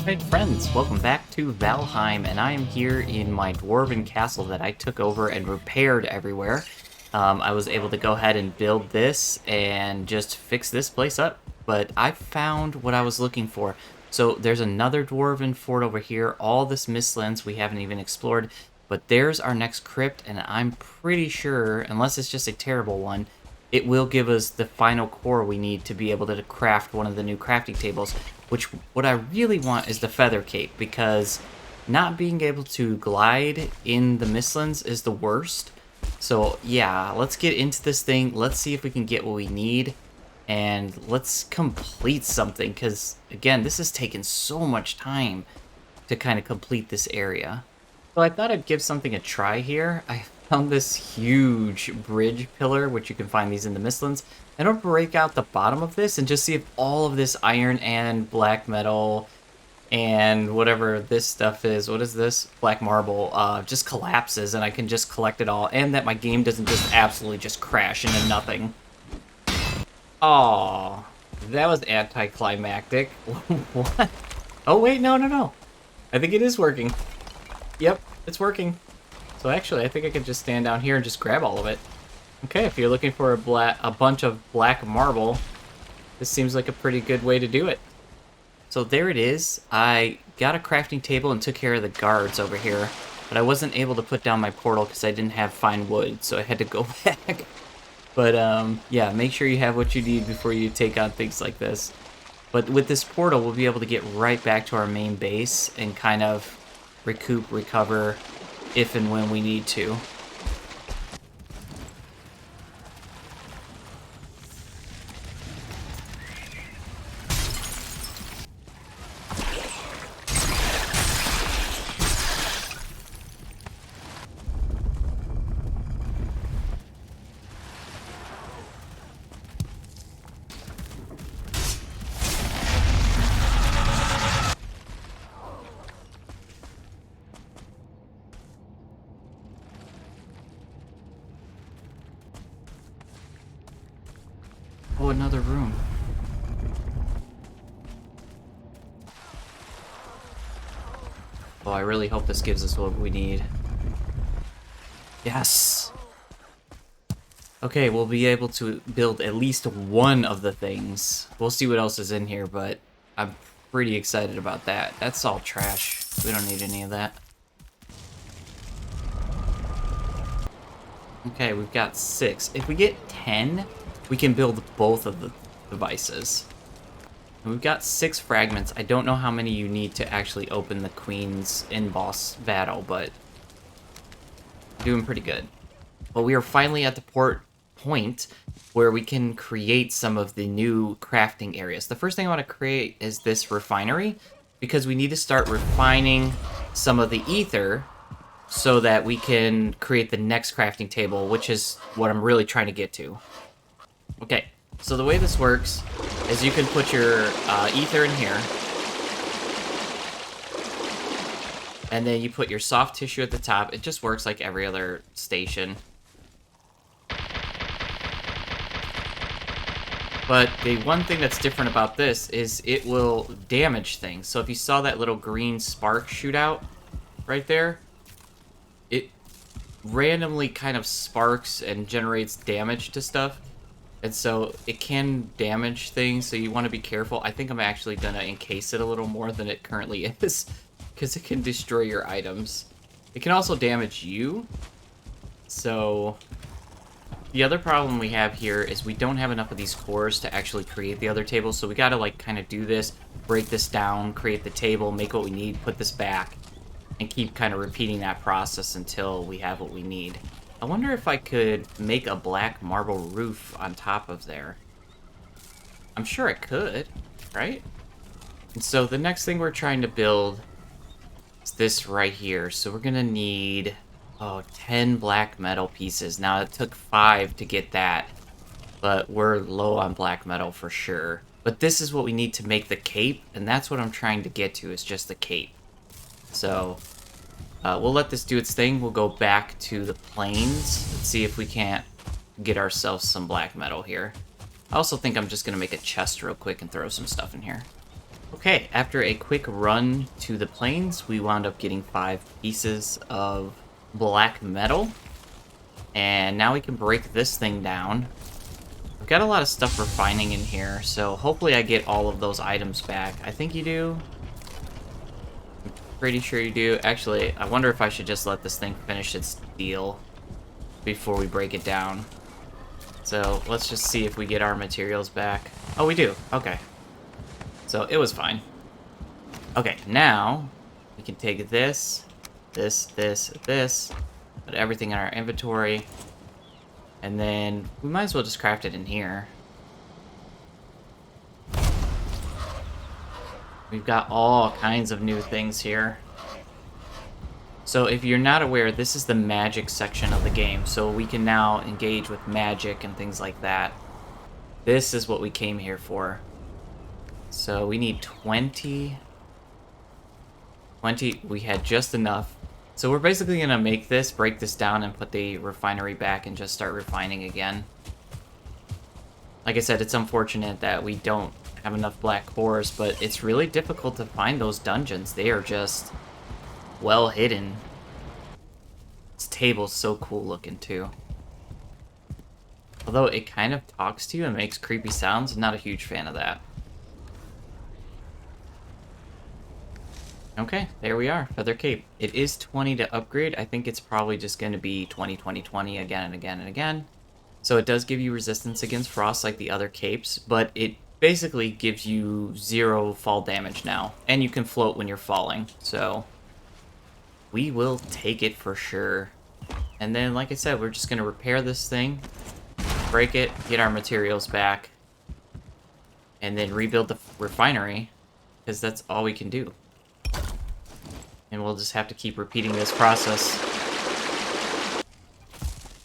Alright friends, welcome back to Valheim, and I am here in my dwarven castle that I took over and repaired everywhere. I was able to go ahead and build this and just fix this place up, but I found what I was looking for. So there's another dwarven fort over here, all this Mistlands we haven't even explored, but there's our next crypt, and I'm pretty sure, unless it's just a terrible one, it will give us the final core we need to be able to craft one of the new crafting tables, which what I really want is the feather cape, because not being able to glide in the Mistlands is the worst. So yeah, let's get into this thing. Let's see if we can get what we need, and let's complete something, because again, this has taken so much time to kind of complete this area. So I thought I'd give something a try here. I found this huge bridge pillar, which you can find these in the Mistlands. And I'll break out the bottom of this and just see if all of this iron and black metal and whatever this stuff is, what is this? Black marble, just collapses and I can just collect it all. And that my game doesn't just absolutely just crash into nothing. Oh, that was anticlimactic. What? Oh wait, no. I think it is working. Yep, it's working. So actually, I think I could just stand down here and just grab all of it. Okay, if you're looking for a bunch of black marble, this seems like a pretty good way to do it. So there it is. I got a crafting table and took care of the guards over here, but I wasn't able to put down my portal because I didn't have fine wood, so I had to go back. But yeah, make sure you have what you need before you take on things like this. But with this portal, we'll be able to get right back to our main base and kind of recover if and when we need to. Oh, another room. Oh, I really hope this gives us what we need. Yes! Okay, we'll be able to build at least one of the things. We'll see what else is in here, but I'm pretty excited about that. That's all trash. We don't need any of that. Okay, we've got 6. If we get 10, we can build both of the devices. And we've got 6 fragments. I don't know how many you need to actually open the Queen's in-boss battle, but doing pretty good. But we are finally at the point where we can create some of the new crafting areas. The first thing I want to create is this refinery, because we need to start refining some of the ether so that we can create the next crafting table, which is what I'm really trying to get to. Okay, so the way this works is you can put your ether in here, and then you put your soft tissue at the top. It just works like every other station. But the one thing that's different about this is it will damage things. So if you saw that little green spark shoot out right there, it randomly kind of sparks and generates damage to stuff. And so it can damage things, so you want to be careful. I think I'm actually going to encase it a little more than it currently is, because it can destroy your items. It can also damage you. So the other problem we have here is we don't have enough of these cores to actually create the other tables, so we got to like kind of do this, break this down, create the table, make what we need, put this back, and keep kind of repeating that process until we have what we need. I wonder if I could make a black marble roof on top of there. I'm sure I could, right? And so the next thing we're trying to build is this right here. So we're gonna need, 10 black metal pieces. Now it took 5 to get that, but we're low on black metal for sure. But this is what we need to make the cape, and that's what I'm trying to get to, is just the cape. So we'll let this do its thing. We'll go back to the plains and see if we can't get ourselves some black metal here. I also think I'm just going to make a chest real quick and throw some stuff in here. Okay, after a quick run to the plains, we wound up getting 5 pieces of black metal. And now we can break this thing down. I've got a lot of stuff refining in here, so hopefully I get all of those items back. I think you do. I'm pretty sure you do. Actually, I wonder if I should just let this thing finish its deal before we break it down. So let's just see if we get our materials back. Oh, we do. Okay. So it was fine. Okay, now we can take this, this, put everything in our inventory, and then we might as well just craft it in here. We've got all kinds of new things here. So if you're not aware, this is the magic section of the game, so we can now engage with magic and things like that. This is what we came here for. So we need 20. We had just enough. So we're basically going to make this, break this down, and put the refinery back and just start refining again. Like I said, it's unfortunate that we don't have enough black cores, but it's really difficult to find those dungeons. They are just well hidden. This table's so cool looking too. Although it kind of talks to you and makes creepy sounds, I'm not a huge fan of that. Okay, there we are, Feather Cape. It is 20 to upgrade. I think it's probably just going to be 20, 20, 20 again and again and again. So it does give you resistance against frost like the other capes, but it basically gives you 0 fall damage now. And you can float when you're falling, so we will take it for sure. And then, like I said, we're just going to repair this thing, break it, get our materials back, and then rebuild the refinery, because that's all we can do. And we'll just have to keep repeating this process.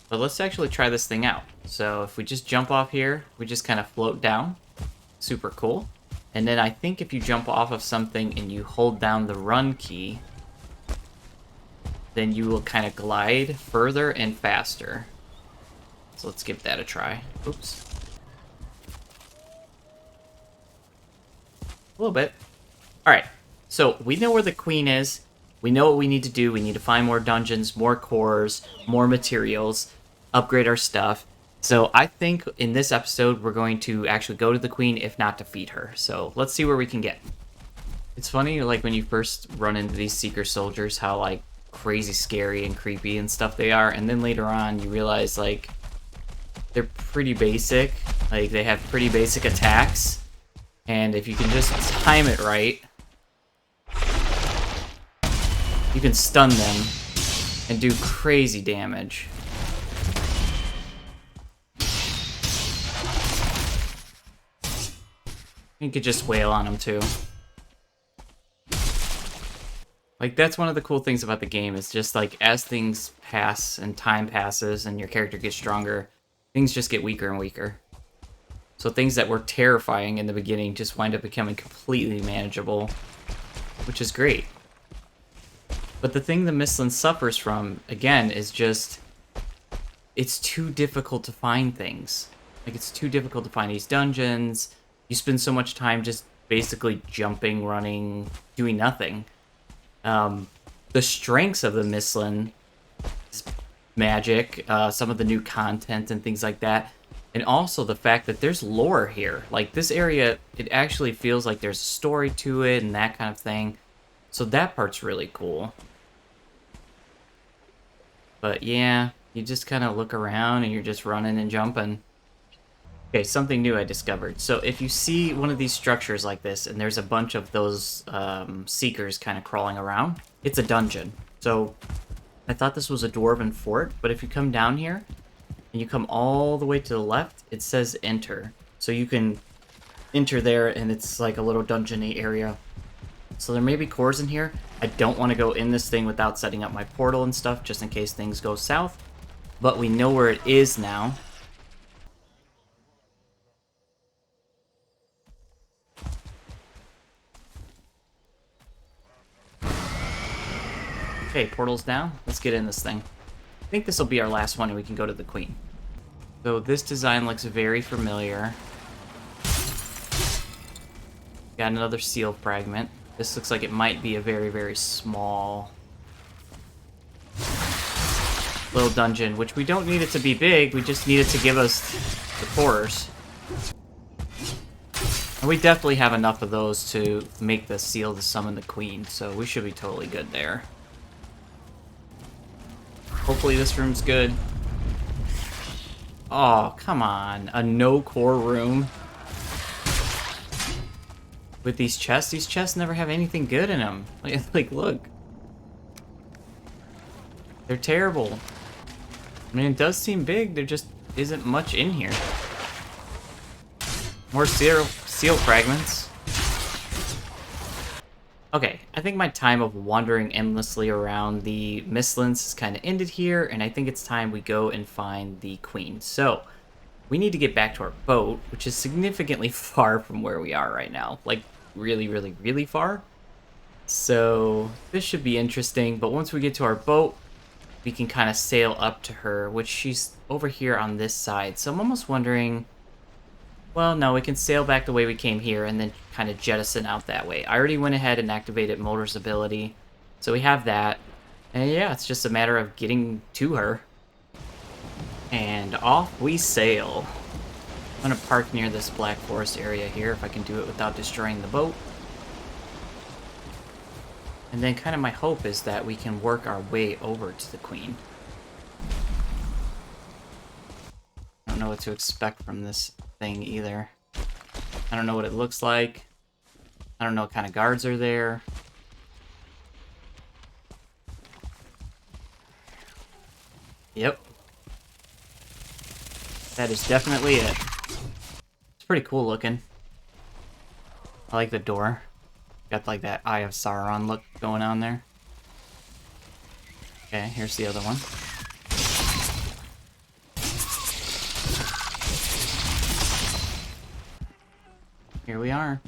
But let's actually try this thing out. So if we just jump off here, we just kind of float down. Super cool. And then I think if you jump off of something and you hold down the run key, then you will kind of glide further and faster. So let's give that a try. Oops. A little bit. Alright, so we know where the queen is. We know what we need to do. We need to find more dungeons, more cores, more materials, upgrade our stuff. So I think in this episode, we're going to actually go to the queen, if not defeat her. So let's see where we can get. It's funny, like, when you first run into these Seeker soldiers, how, like, crazy scary and creepy and stuff they are. And then later on, you realize, like, they're pretty basic. Like, they have pretty basic attacks. And if you can just time it right, you can stun them and do crazy damage. You could just wail on them too. Like, that's one of the cool things about the game, is just like as things pass and time passes and your character gets stronger, things just get weaker and weaker. So things that were terrifying in the beginning just wind up becoming completely manageable, which is great. But the thing the Mistland suffers from, again, is just, it's too difficult to find things. Like, it's too difficult to find these dungeons. You spend so much time just basically jumping, running, doing nothing. The strengths of the Mistland is magic, some of the new content and things like that, and also the fact that there's lore here. Like, this area, it actually feels like there's a story to it and that kind of thing. So that part's really cool. But yeah, you just kind of look around and you're just running and jumping. Okay, something new I discovered. So if you see one of these structures like this, and there's a bunch of those seekers kind of crawling around, it's a dungeon. So I thought this was a dwarven fort, but if you come down here, and you come all the way to the left, it says enter. So you can enter there, and it's like a little dungeon-y area. So there may be cores in here. I don't want to go in this thing without setting up my portal and stuff, just in case things go south. But we know where it is now. Okay, portal's down. Let's get in this thing. I think this will be our last one, and we can go to the queen. So this design looks very familiar. Got another seal fragment. This looks like it might be a very, very small little dungeon, which we don't need it to be big, we just need it to give us the cores. And we definitely have enough of those to make the seal to summon the queen, so we should be totally good there. Hopefully this room's good. Oh, come on. A no-core room. With these chests never have anything good in them. Like, look. They're terrible. I mean, it does seem big, there just isn't much in here. More seal fragments. Okay, I think my time of wandering endlessly around the Mistlands has kind of ended here, and I think it's time we go and find the queen. So, we need to get back to our boat, which is significantly far from where we are right now. Like, really, really, really far. So, this should be interesting, but once we get to our boat, we can kind of sail up to her, which she's over here on this side. So I'm almost wondering, well, no, we can sail back the way we came here and then kind of jettison out that way. I already went ahead and activated Motor's ability, so we have that. And yeah, it's just a matter of getting to her. And off we sail. I'm gonna park near this Black Forest area here if I can do it without destroying the boat. And then kind of my hope is that we can work our way over to the queen. I don't know what to expect from this thing either. I don't know what it looks like. I don't know what kind of guards are there. Yep. That is definitely it. It's pretty cool looking. I like the door. Got like that Eye of Sauron look going on there. Okay, here's the other one. Here we are.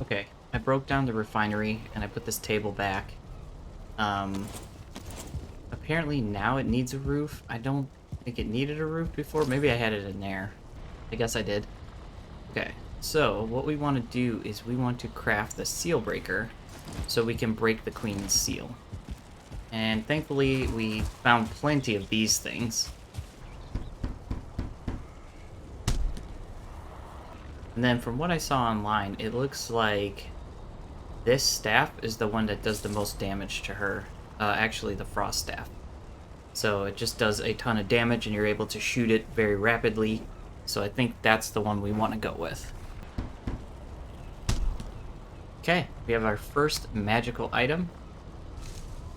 Okay, I broke down the refinery and I put this table back. Apparently now it needs a roof. I don't think it needed a roof before. Maybe I had it in there. I guess I did. Okay, so what we want to do is we want to craft the seal breaker so we can break the queen's seal. And thankfully we found plenty of these things. And then from what I saw online, it looks like this staff is the one that does the most damage to her. Actually, the frost staff. So it just does a ton of damage and you're able to shoot it very rapidly. So I think that's the one we want to go with. Okay, we have our first magical item.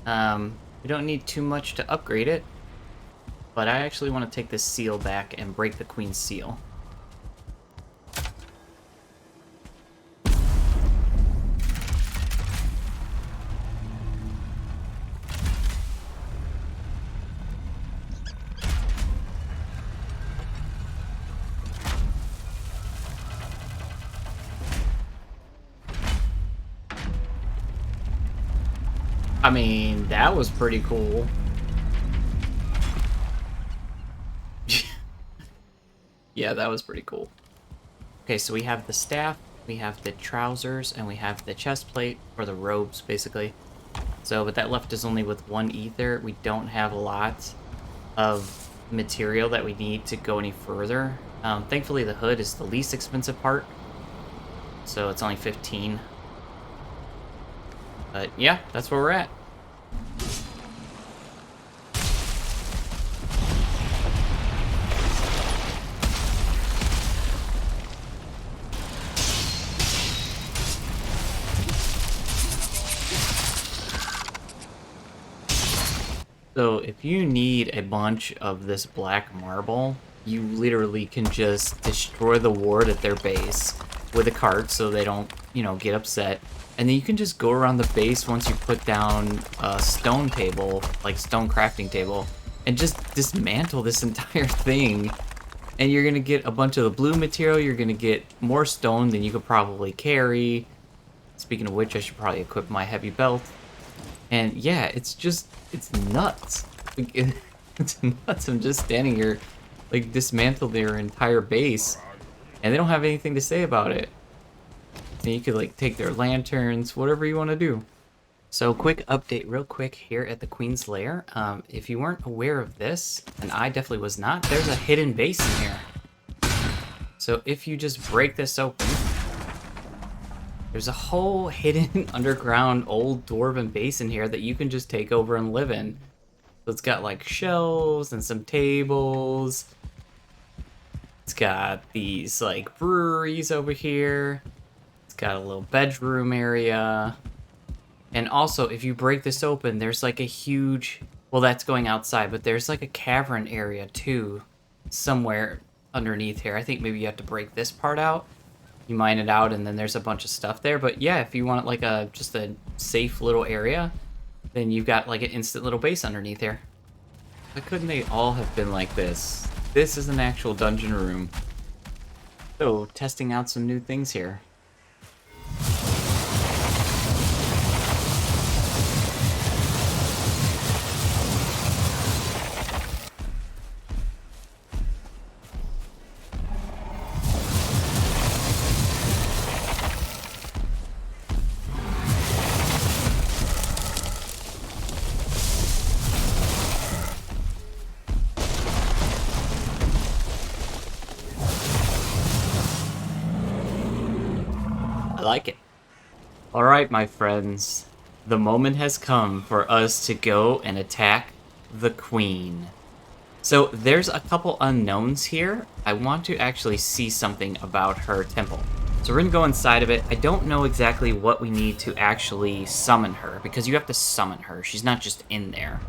We don't need too much to upgrade it, but I actually want to take this seal back and break the queen's seal. I mean, that was pretty cool. Yeah, that was pretty cool. Okay, so we have the staff, we have the trousers, and we have the chest plate, or the robes, basically. So, but that left us only with one ether. We don't have a lot of material that we need to go any further. Thankfully, the hood is the least expensive part. So it's only 15. But yeah, that's where we're at. So if you need a bunch of this black marble, you literally can just destroy the ward at their base with a cart so they don't, you know, get upset. And then you can just go around the base once you put down a stone table, like stone crafting table, and just dismantle this entire thing. And you're going to get a bunch of the blue material, you're going to get more stone than you could probably carry. Speaking of which, I should probably equip my heavy belt. And yeah, it's nuts. Like, it's nuts. I'm just standing here, like, dismantled their entire base, and they don't have anything to say about it. And you could, like, take their lanterns, whatever you want to do. So, quick update real quick here at the Queen's Lair. If you weren't aware of this, and I definitely was not, there's a hidden base in here. So if you just break this open, there's a whole hidden underground old dwarven base in here that you can just take over and live in. So it's got like shelves and some tables. It's got these like breweries over here. It's got a little bedroom area. And also, if you break this open, there's like a huge, well, that's going outside, but there's like a cavern area too, somewhere underneath here. I think maybe you have to break this part out. You mine it out, and then there's a bunch of stuff there. But yeah, if you want like just a safe little area, then you've got like an instant little base underneath here. Why couldn't they all have been like this? This is an actual dungeon room. So, testing out some new things here. I like it. Alright, my friends. The moment has come for us to go and attack the Queen. So, there's a couple unknowns here. I want to actually see something about her temple. So we're going to go inside of it. I don't know exactly what we need to actually summon her, because you have to summon her. She's not just in there.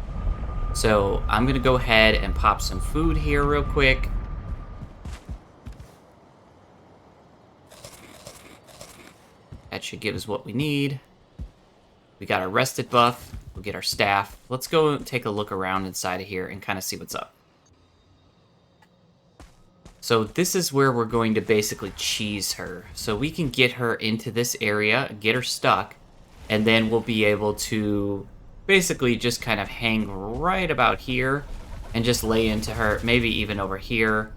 So, I'm going to go ahead and pop some food here real quick. That should give us what we need. We got our rested buff. We'll get our staff. Let's go take a look around inside of here and kind of see what's up. So this is where we're going to basically cheese her. So we can get her into this area, get her stuck, and then we'll be able to basically just kind of hang right about here and just lay into her, maybe even over here.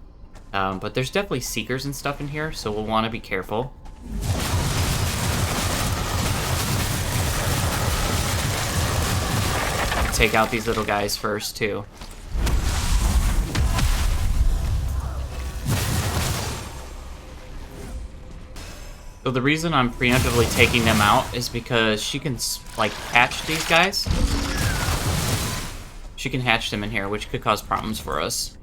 But there's definitely seekers and stuff in here, so we'll want to be careful. Take out these little guys first, too. So the reason I'm preemptively taking them out is because she can, like, hatch these guys. She can hatch them in here, which could cause problems for us.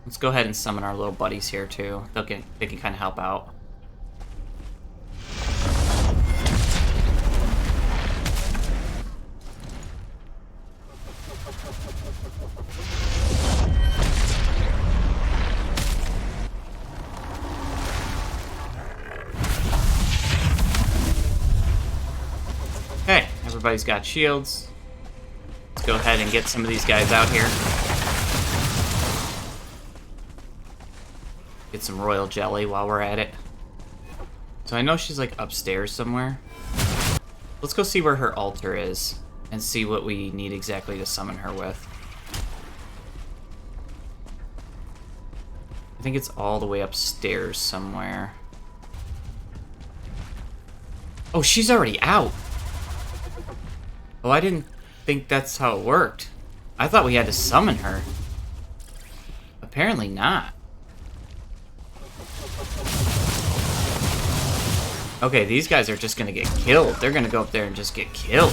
Let's go ahead and summon our little buddies here, too. They can kind of help out. Okay, everybody's got shields. Let's go ahead and get some of these guys out here. Get some royal jelly while we're at it. So I know she's like upstairs somewhere. Let's go see where her altar is and see what we need exactly to summon her with. I think it's all the way upstairs somewhere. Oh, she's already out. Oh, I didn't think that's how it worked. I thought we had to summon her. Apparently not. Okay, these guys are just gonna get killed. They're gonna go up there and just get killed.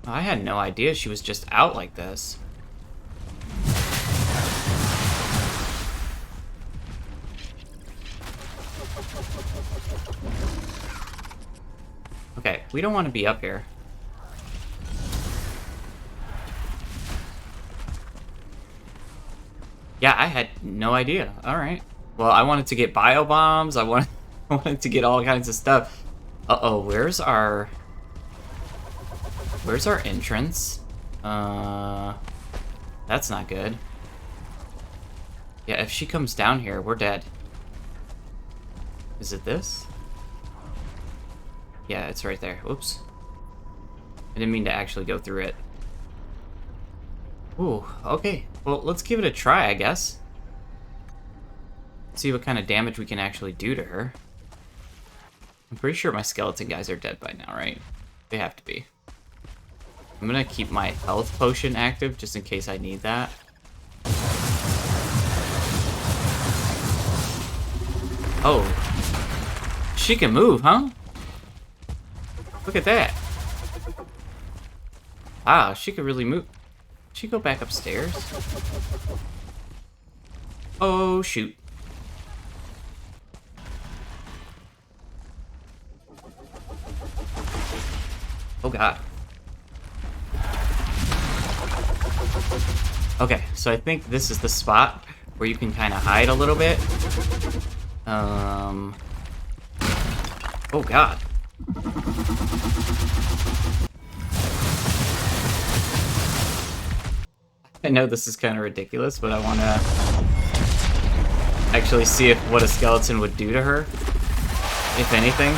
I had no idea she was just out like this. Okay, we don't want to be up here. Yeah, I had no idea. Alright. Well, I wanted to get bio bombs. I wanted to get all kinds of stuff. Uh-oh, where's our entrance? That's not good. Yeah, if she comes down here, we're dead. Is it this? Yeah, it's right there. Oops. I didn't mean to actually go through it. Ooh, okay. Well, let's give it a try, I guess. See what kind of damage we can actually do to her. I'm pretty sure my skeleton guys are dead by now, right? They have to be. I'm gonna keep my health potion active just in case I need that. Oh. She can move, huh? Look at that. Wow, she could really move. She go back upstairs? Oh, shoot. Oh, God. Okay, so I think this is the spot where you can kind of hide a little bit. Oh, God. I know this is kind of ridiculous, but I want to actually see if what a skeleton would do to her, if anything.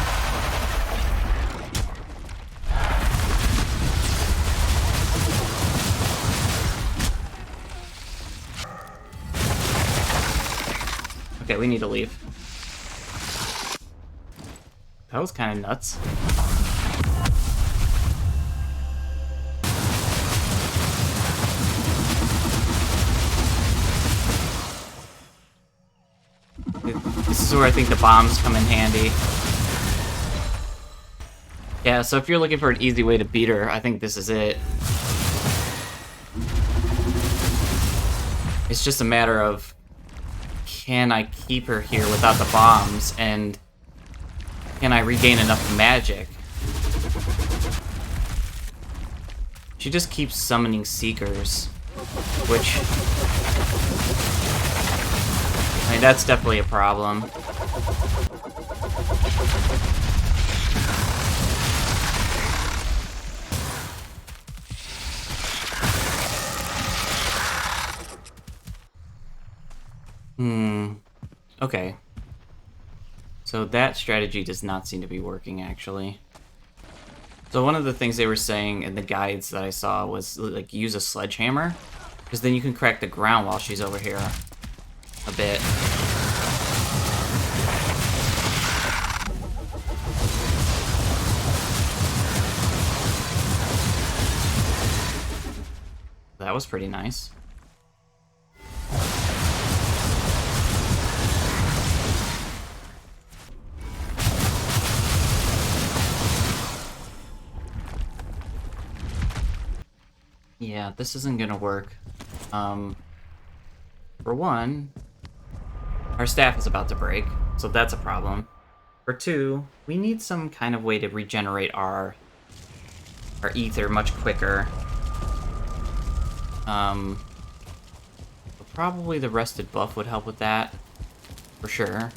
Okay, we need to leave. That was kind of nuts. This is where I think the bombs come in handy. Yeah, so if you're looking for an easy way to beat her, I think this is it. It's just a matter of, can I keep her here without the bombs, and can I regain enough magic? She just keeps summoning Seekers, which... I mean, that's definitely a problem. Okay. So that strategy does not seem to be working, actually. So one of the things they were saying in the guides that I saw was, like, use a sledgehammer, because then you can crack the ground while she's over here a bit. That was pretty nice. Yeah, this isn't gonna work. For one, our staff is about to break, so that's a problem. For two, we need some kind of way to regenerate our ether much quicker. Probably the rested buff would help with that, for sure.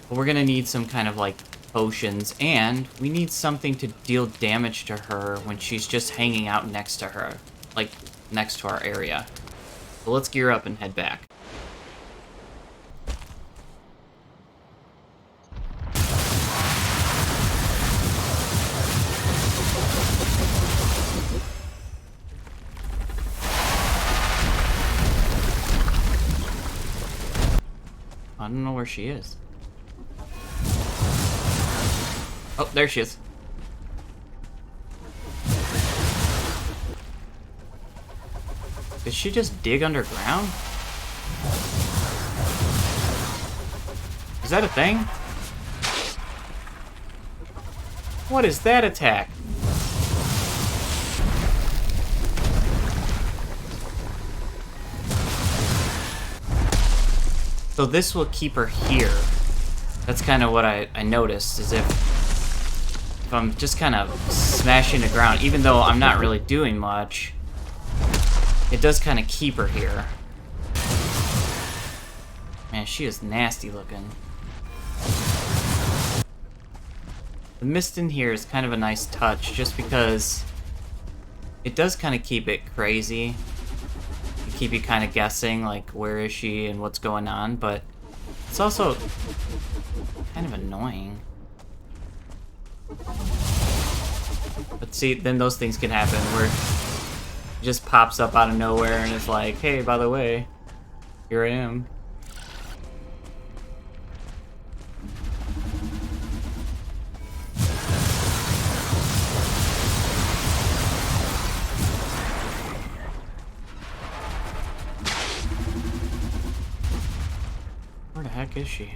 But we're gonna need some kind of, like, potions, and we need something to deal damage to her when she's just hanging out next to her, like, next to our area. So let's gear up and head back. I don't know where she is. Oh, there she is. Did she just dig underground? Is that a thing? What is that attack? So this will keep her here. That's kind of what I noticed, is if I'm just kind of smashing the ground, even though I'm not really doing much, it does kind of keep her here. Man, she is nasty looking. The mist in here is kind of a nice touch, just because it does kind of keep it crazy. It keep you kind of guessing, like, where is she and what's going on, but it's also kind of annoying. But see, then those things can happen where it just pops up out of nowhere and it's like, hey, by the way, here I am. Where the heck is she?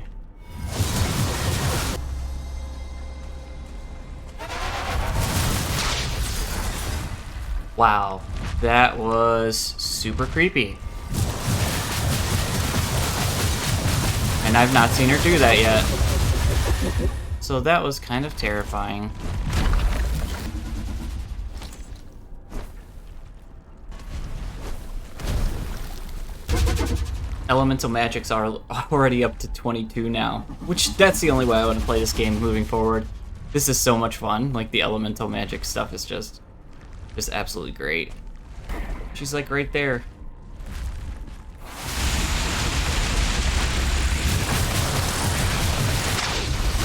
Wow, that was super creepy. And I've not seen her do that yet. So that was kind of terrifying. Elemental magics are already up to 22 now, which that's the only way I want to play this game moving forward. This is so much fun. Like, the elemental magic stuff is just absolutely great. She's like right there.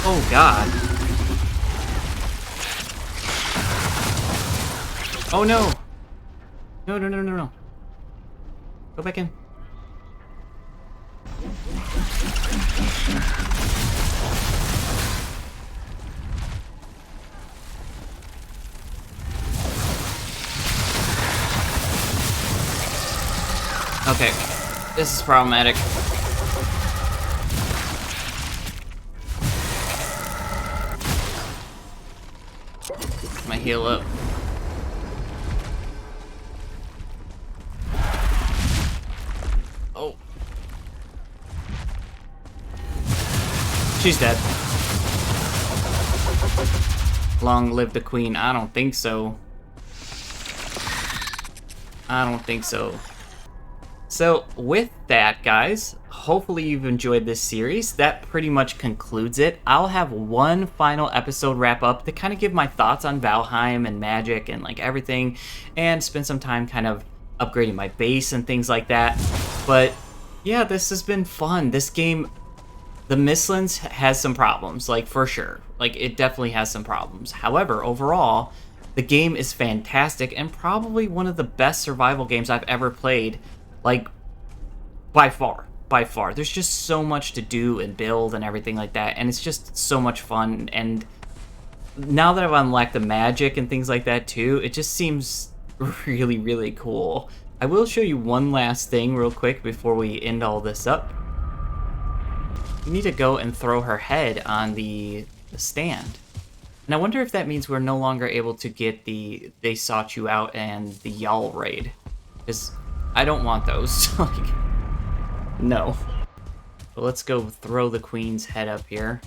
Oh god. Oh no. No, no, no, no, no. Go back in. Okay, this is problematic. My heal up. Oh. She's dead. Long live the queen. I don't think so. I don't think so. So with that, guys, hopefully you've enjoyed this series. That pretty much concludes it. I'll have one final episode wrap up to kind of give my thoughts on Valheim and magic and like everything, and spend some time kind of upgrading my base and things like that. But yeah, this has been fun. This game, the Mistlands has some problems, like for sure. Like it definitely has some problems. However, overall, the game is fantastic and probably one of the best survival games I've ever played. Like, by far. There's just so much to do and build and everything like that, and it's just so much fun. And now that I've unlocked the magic and things like that too, it just seems really, really cool. I will show you one last thing real quick before we end all this up. You need to go and throw her head on the stand. And I wonder if that means we're no longer able to get the They Sought You Out and the Y'all raid. Because I don't want those. Like, no. But let's go throw the queen's head up here.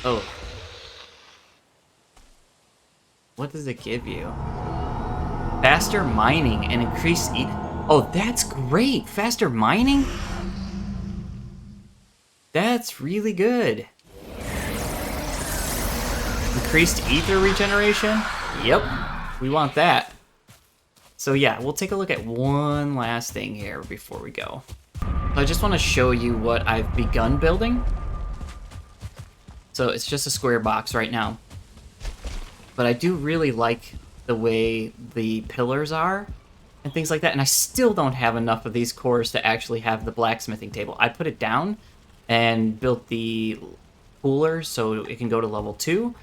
Oh. What does it give you? Faster mining and increased Oh, that's great! Faster mining? That's really good. Increased ether regeneration? Yep. We want that. So yeah, we'll take a look at one last thing here before we go. I just want to show you what I've begun building. So it's just a square box right now. But I do really like the way the pillars are and things like that. And I still don't have enough of these cores to actually have the blacksmithing table. I put it down and built the cooler so it can go to level 2.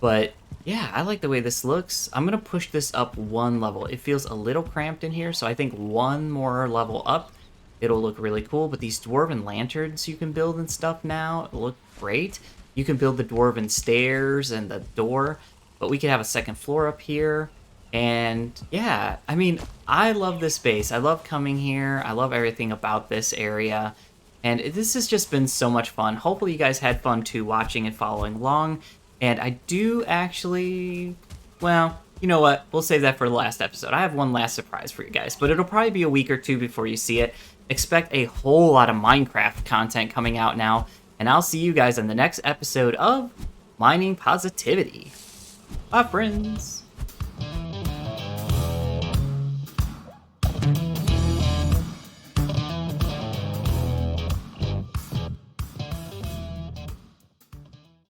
But yeah, I like the way this looks. I'm going to push this up one level. It feels a little cramped in here, so I think one more level up, it'll look really cool. But these dwarven lanterns you can build and stuff now look great. You can build the dwarven stairs and the door, but we could have a second floor up here. And yeah, I mean, I love this base. I love coming here. I love everything about this area. And this has just been so much fun. Hopefully you guys had fun too, watching and following along. And I do actually, well, you know what? We'll save that for the last episode. I have one last surprise for you guys, but it'll probably be a week or two before you see it. Expect a whole lot of Minecraft content coming out now, and I'll see you guys in the next episode of Mining Positivity. Bye, friends!